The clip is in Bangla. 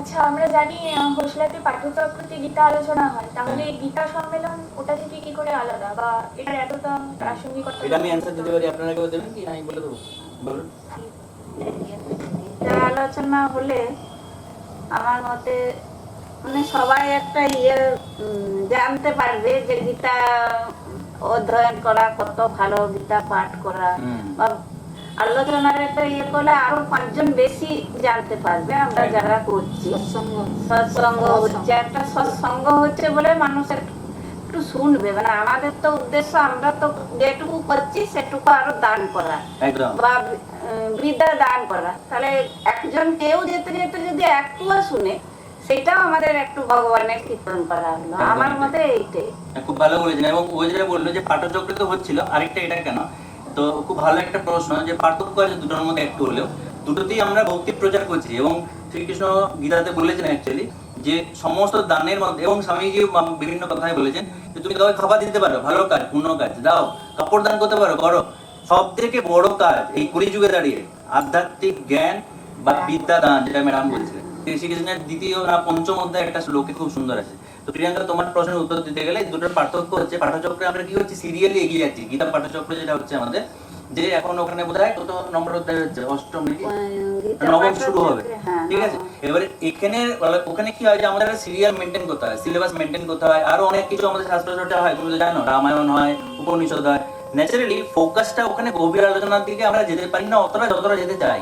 আচ্ছা, আমরা জানি হোসলাতে পাঠ্যচক্রতে গীতা আলোচনা হয়, তাহলে এই গীতা সম্মেলন ওটা থেকে কি করে আলাদা, বা এটার এতটা প্রাসঙ্গিকতা? এটা আমি অ্যান্সার দিতে পারি, আপনারা কেউ দেবেন কি? আমি বলে দেবো, বলুন। গীতা আলোচনা হলে আমার মতে মানে সবাই একটা জানতে পারবে যে গীতা অধ্যয়ন করা কত ভালো, গীতা পাঠ করা বা আলোচনার একটা করলে আরো 5 জন বেশি জানতে পারবে। আমরা যারা করছি সৎসঙ্গ হচ্ছে, একটা সৎসঙ্গ হচ্ছে বলে মানুষ একটু শুনবে। মানে আমাদের তো উদ্দেশ্য, আমরা তো যেটুকু করছি সেটুকু আরো দান করা বা বিদ্যা দান করা। তাহলে একজন কেউ যেতে যেতে যদি একটুও শুনে, সেটাও আমাদের একটু ভগবানের কীর্তন করা হলো। আমার মতে এইটাই। খুব ভালো বলেছেন। এবং ওই যেটা বললো যে পাঠচক্রে তো হচ্ছিল, আরেকটা এটা কেন, তো খুব ভালো একটা প্রশ্ন যে পার্থক্য আছে দুটোর মধ্যে একটু হলেও। দুটোতেই আমরা ভক্তি প্রচার করছি এবং শ্রীকৃষ্ণ গীতাতে বলেছেন অ্যাকচুয়ালি যে সমস্ত দানের মধ্যে, এবং স্বামীজি বিভিন্ন কথাই বলেছেন যে তুমি কাউকে খাবার দিতে পারো, ভালো কাজ, পূর্ণ কাজ দাও, কাপড় দান করতে পারো, করো। সব থেকে বড় কাজ এই কলিযুগে দাঁড়িয়ে আধ্যাত্মিক জ্ঞান বা বিদ্যা দান, যেটা ম্যাডাম বলছিলেন। শ্রীকৃষ্ণের দ্বিতীয় না পঞ্চম অধ্যায় একটা শ্লোকে খুব সুন্দর আছে। তো প্রিয়াঙ্কা, তোমার প্রশ্নের উত্তর দিতে গেলে দুটোর পার্থক্য হচ্ছে, পাঠচক্রে আমরা কি হচ্ছে সিরিয়ালি এগিয়ে যাচ্ছি। গীতা পাঠচক্র যেটা হচ্ছে আমাদের, যে এখন ওখানে বোধহয় কত নম্বর অধ্যায় হচ্ছে, অষ্টম নাকি নবম শুরু হবে, ঠিক আছে। এবারে এখানে ওখানে কি হয় যে আমাদের সিরিয়াল মেনটেন করতে হয়, সিলেবাস মেনটেন করতে হয়, আরো অনেক কিছু আমাদের শাস্ত্র চর্চা হয়, তুমি তো জানো, রামায়ণ হয়, উপনিষদ হয়। ন্যাচারালি ফোকাসটা ওখানে গভীর আলোচনার দিকে আমরা যেতে পারি না অতটা, যতটা যেতে চাই।